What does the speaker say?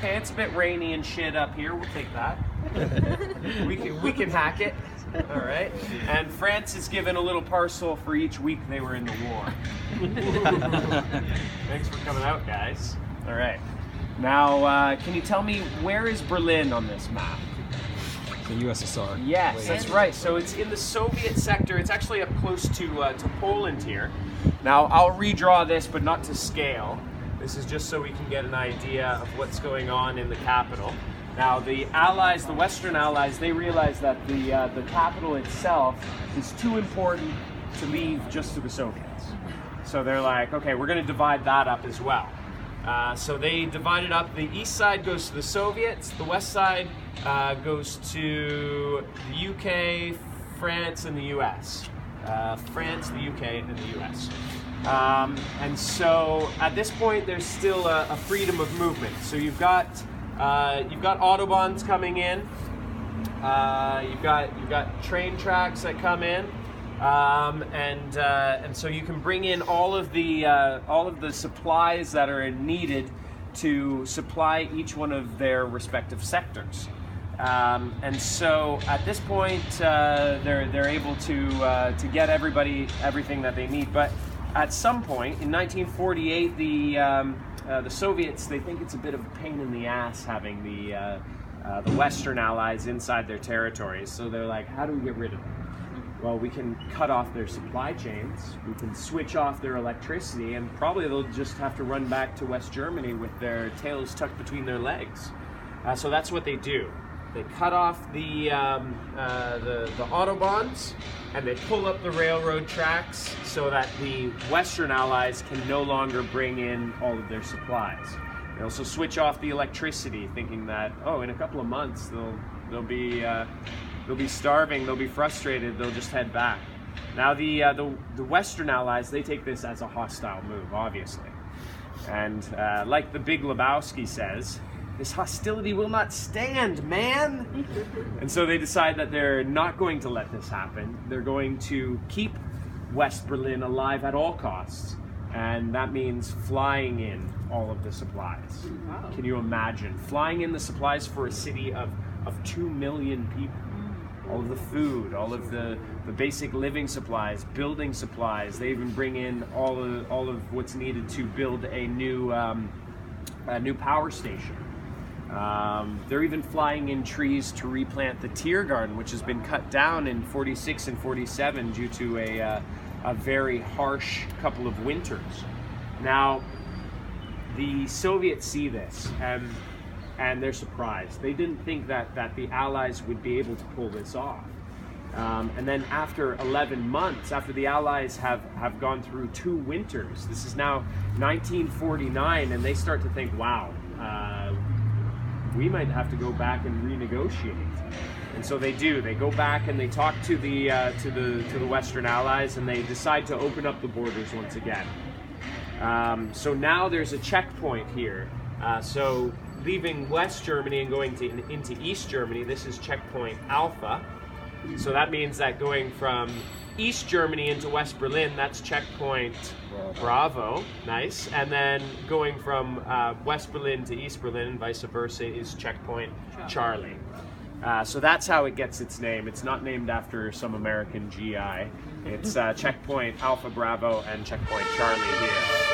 okay, it's a bit rainy and shit up here. We'll take that. we can hack it. All right. And France is given a little parcel for each week they were in the war. Thanks for coming out, guys. All right. Now, can you tell me where is Berlin on this map? The USSR. Yes, that's right. So it's in the Soviet sector. It's actually up close to Poland here. Now, I'll redraw this, but not to scale. This is just so we can get an idea of what's going on in the capital. Now, the Allies, the Western Allies, they realize that the capital itself is too important to leave just to the Soviets. So they're like, okay, we're going to divide that up as well. So they divided up. The east side goes to the Soviets. The west side goes to the UK, France, and the US. France, the UK, and the US. And so at this point, there's still a freedom of movement. So you've got autobahns coming in. You've got train tracks that come in. And so you can bring in all of the supplies that are needed to supply each one of their respective sectors. And so at this point, they're able to get everything that they need. But at some point in 1948, the Soviets, they think it's a bit of a pain in the ass having the Western Allies inside their territories. So they're like, how do we get rid of them? Well, we can cut off their supply chains, we can switch off their electricity, and probably they'll just have to run back to West Germany with their tails tucked between their legs. So that's what they do. They cut off the autobahns, and they pull up the railroad tracks so that the Western Allies can no longer bring in all of their supplies. They also switch off the electricity, thinking that, oh, in a couple of months they'll be starving, they'll be frustrated, they'll just head back. Now the Western Allies, they take this as a hostile move, obviously. And like the Big Lebowski says, this hostility will not stand, man! And so they decide that they're not going to let this happen. They're going to keep West Berlin alive at all costs. And that means flying in all of the supplies. Wow. Can you imagine? Flying in the supplies for a city of 2 million people. All of the food, all of the basic living supplies, building supplies. They even bring in all of what's needed to build a new power station. They're even flying in trees to replant the Tiergarten, which has been cut down in 46 and 47 due to a very harsh couple of winters. Now, the Soviets see this, and they're surprised. They didn't think that the Allies would be able to pull this off. And then after 11 months, after the Allies have gone through 2 winters, this is now 1949, and they start to think, wow, we might have to go back and renegotiate. And so they do. They go back and they talk to the Western Allies, and they decide to open up the borders once again. So now there's a checkpoint here. So leaving West Germany and going into East Germany, this is checkpoint Alpha. So that means that going from East Germany into West Berlin, that's checkpoint Bravo. Nice. And then going from West Berlin to East Berlin and vice versa is checkpoint Charlie. So that's how it gets its name. It's not named after some American GI. It's checkpoint Alpha Bravo and checkpoint Charlie here.